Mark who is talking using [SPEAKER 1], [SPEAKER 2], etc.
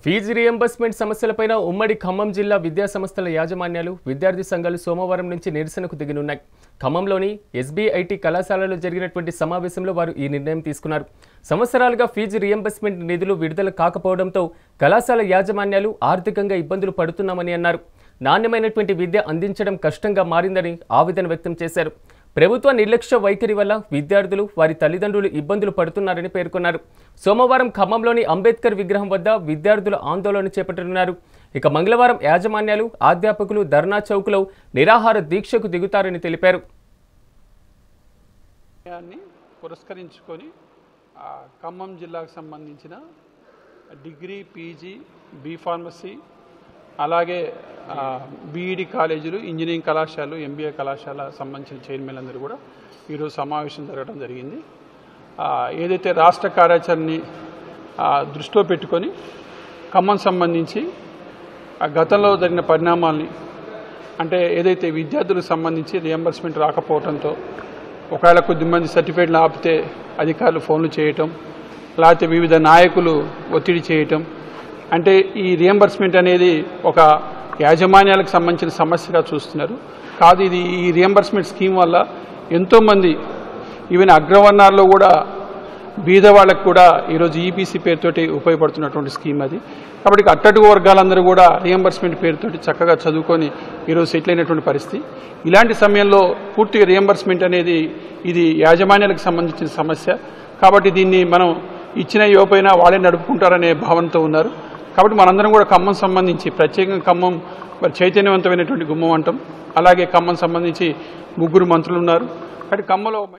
[SPEAKER 1] Fee reimbursement సమస్యలపైన ఉమ్మడి ఖమ్మం జిల్లా విద్యా సంస్థల యాజమాన్యాలు విద్యార్థి సంఘాలు సోమవారం నుంచి నిరసనకు దిగనున్నాయి. ఖమ్మంలోని ఎస్బీఐటీ కళాశాలలో జరిగినటువంటి సమావేశంలో వారు ఈ నిర్ణయం తీసుకున్నారు. సంవత్సరాలుగా ఫీజు రియంబర్స్మెంట్ నిధులు విడుదల కాకపోవడంతో కళాశాల యాజమాన్యాలు ఆర్థికంగా ఇబ్బందులు పడుతున్నామని అన్నారు. నాణ్యమైనటువంటి విద్య అందించడం కష్టంగా మారిందని ఆవేదన వ్యక్తం చేశారు. ప్రభుత్వ నిర్లక్ష్య వైఖరి వల్ల విద్యార్థులు వారి తల్లిదండ్రులు ఇబ్బందులు పడుతున్నారని పేర్కొన్నారు. సోమవారం ఖమ్మంలోని అంబేద్కర్ విగ్రహం వద్ద విద్యార్థులు ఆందోళన చేపట్టనున్నారు. ఇక మంగళవారం యాజమాన్యాలు అధ్యాపకులు ధర్నా చౌక్లో నిరాహార దీక్షకు దిగుతారని తెలిపారు.
[SPEAKER 2] పురస్కరించుకొని ఖమ్మం జిల్లాకు సంబంధించిన డిగ్రీ, పీజీ, బీ ఫార్మసీ, అలాగే బీఈడి కాలేజీలు, ఇంజనీరింగ్ కళాశాలలు, ఎంబీఏ కళాశాల సంబంధించిన చైర్మన్ అందరూ కూడా ఈరోజు సమావేశం జరగడం జరిగింది. ఏదైతే రాష్ట్ర కార్యాచరణని దృష్టిలో పెట్టుకొని ఖమ్మం సంబంధించి గతంలో జరిగిన పరిణామాల్ని, అంటే ఏదైతే విద్యార్థులకు సంబంధించి రియంబర్స్మెంట్ రాకపోవడంతో ఒకవేళ కొద్దిమంది సర్టిఫికేట్లు ఆపితే అధికారులు ఫోన్లు చేయటం, లేకపోతే వివిధ నాయకులు ఒత్తిడి చేయటం, అంటే ఈ రియంబర్స్మెంట్ అనేది ఒక యాజమాన్యాలకు సంబంధించిన సమస్యగా చూస్తున్నారు. కాదు, ఇది ఈ రియంబర్స్మెంట్ స్కీమ్ వల్ల ఎంతోమంది ఈవెన్ అగ్రవర్ణాల్లో కూడా బీద వాళ్ళకు కూడా ఈరోజు ఈబీసీ పేరుతోటి ఉపయోగపడుతున్నటువంటి స్కీమ్ అది. కాబట్టి అట్టడుగు వర్గాలందరూ కూడా రియంబర్స్మెంట్ పేరుతోటి చక్కగా చదువుకొని ఈరోజు సెటిల్ అయినటువంటి పరిస్థితి. ఇలాంటి సమయంలో పూర్తిగా రియంబర్స్మెంట్ అనేది ఇది యాజమాన్యాలకు సంబంధించిన సమస్య. కాబట్టి దీన్ని మనం ఇచ్చిన యువపైన వాళ్ళే నడుపుకుంటారనే భావనతో ఉన్నారు. కాబట్టి మనందరం కూడా ఖమ్మం సంబంధించి ప్రత్యేకంగా ఖమ్మం మరి చైతన్యవంతమైనటువంటి గుమ్మం అంటాం. అలాగే ఖమ్మం సంబంధించి 3 మంత్రులు ఉన్నారు. కాబట్టి ఖమ్మంలో